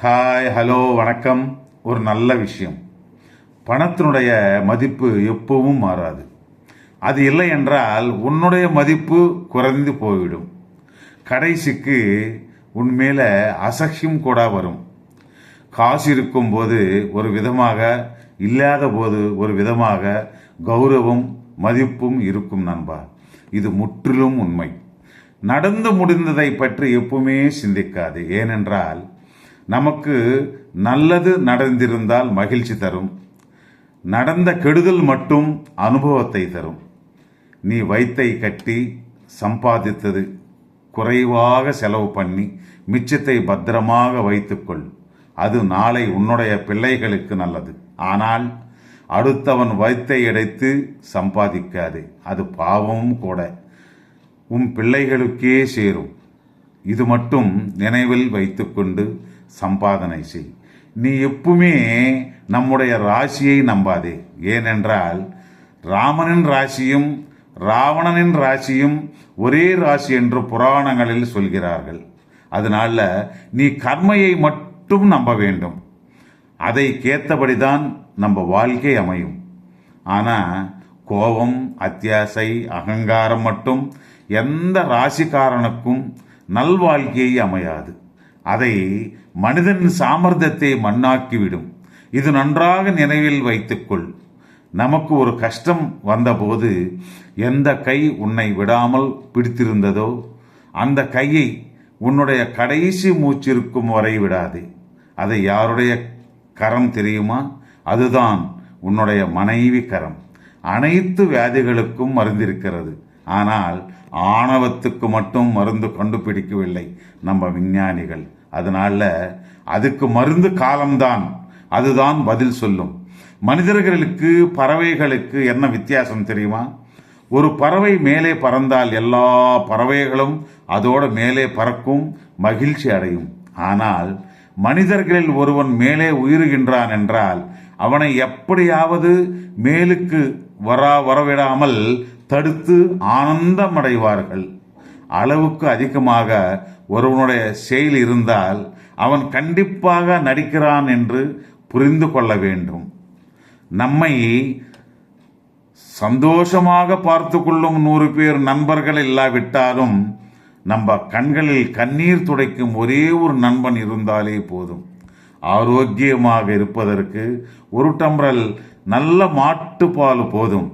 Hi, hello, வணக்கம். ஒரு நல்ல விஷயம். பணத்தினுடைய மதிப்பு எப்பவும் மாறாது. அது இல்லை என்றால் உன்னுடைய மதிப்பு குறைந்து போய்விடும். கடைசிக்கு உன்மேல அசஹ்யம் கூட வரும். காசு இருக்கும் போது ஒரு விதமாக, இல்லாத போது ஒரு விதமாக கௌரவம் மதிப்பும் இருக்கும் நண்பா. இது முற்றிலும் உண்மை. நடந்து முடிந்ததை பற்றி எப்பவுமே சிந்திக்காது. ஏனென்றால் நமக்கு நல்லது நடந்திருந்தால் மகிழ்ச்சி தரும். நடந்த கெடுதல் மட்டும் அனுபவத்தை தரும். நீ வயித்தை கட்டி சம்பாதித்தது குறைவாக செலவு பண்ணி மிச்சத்தை பத்திரமாக வைத்துக்கொள். அது நாளை உன்னுடைய பிள்ளைகளுக்கு நல்லது. ஆனால் அடுத்தவன் வயித்தை அடைத்து சம்பாதிக்காதே. அது பாவமும் கூட. உன் பிள்ளைகளுக்கே சேரும். இது மட்டும் நினைவில் வைத்துக்கொண்டு சம்பாதனை செய். நீ எப்பவுமே நம்முடைய ராசியை நம்பாதே. ஏனென்றால் ராமனின் ராசியும் ராவணனின் ராசியும் ஒரே ராசி என்று புராணங்களில் சொல்கிறார்கள். அதனால நீ கர்மையை மட்டும் நம்ப வேண்டும். அதை கேத்தபடிதான் நம்ம வாழ்க்கை அமையும். ஆனால் கோபம், அத்தியாசை, அகங்காரம் மட்டும் எந்த ராசிக்காரனுக்கும் நல்வாழ்க்கையை அமையாது. அதை மனிதனின் சாமர்த்தியத்தை மண்ணாக்கிவிடும். இது நன்றாக நினைவில் வைத்துக்கொள். நமக்கு ஒரு கஷ்டம் வந்தபோது எந்த கை உன்னை விடாமல் பிடித்திருந்ததோ அந்த கையை உன்னுடைய கடைசி மூச்சிருக்கும் வரை விடாதே. அதை யாருடைய கரம் தெரியுமா? அதுதான் உன்னுடைய மனைவி கரம். அனைத்து வியாதிகளுக்கும் மருந்திருக்கிறது. ஆனால் ஆணவத்துக்கு மட்டும் மருந்து கண்டுபிடிக்கவில்லை நம்ம விஞ்ஞானிகள். அதனால அதுக்கு மருந்து காலம்தான். அதுதான் பதில் சொல்லும். மனிதர்களுக்கு பறவைகளுக்கு என்ன வித்தியாசம் தெரியுமா? ஒரு பறவை மேலே பறந்தால் எல்லா பறவைகளும் அதோட மேலே பறக்கும், மகிழ்ச்சி அடையும். ஆனால் மனிதர்களில் ஒருவன் மேலே உயிர்கின்றான் என்றால் அவனை எப்படியாவது மேலுக்கு வரவிடாமல் தடுத்து ஆனந்தம் அடைவார்கள். அளவுக்கு அதிகமாக ஒருவனுடைய செயல் இருந்தால் அவன் கண்டிப்பாக நடிக்கிறான் என்று புரிந்து கொள்ள வேண்டும். நம்மை சந்தோஷமாக பார்த்து கொள்ளும் 100 பேர் நண்பர்கள் இல்லாவிட்டாலும் நம்ம கண்களில் கண்ணீர் துடைக்கும் ஒரே ஒரு நண்பன் இருந்தாலே போதும். ஆரோக்கியமாக இருப்பதற்கு ஒரு டம்ளர் நல்ல மாட்டுப்பால் போதும்.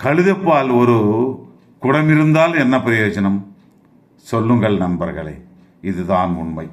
கழுதைப்பால் ஒரு குடம் இருந்தால் என்ன பிரயோஜனம்? சொல்லுங்கள் நண்பர்களே, இதுதான் உண்மை.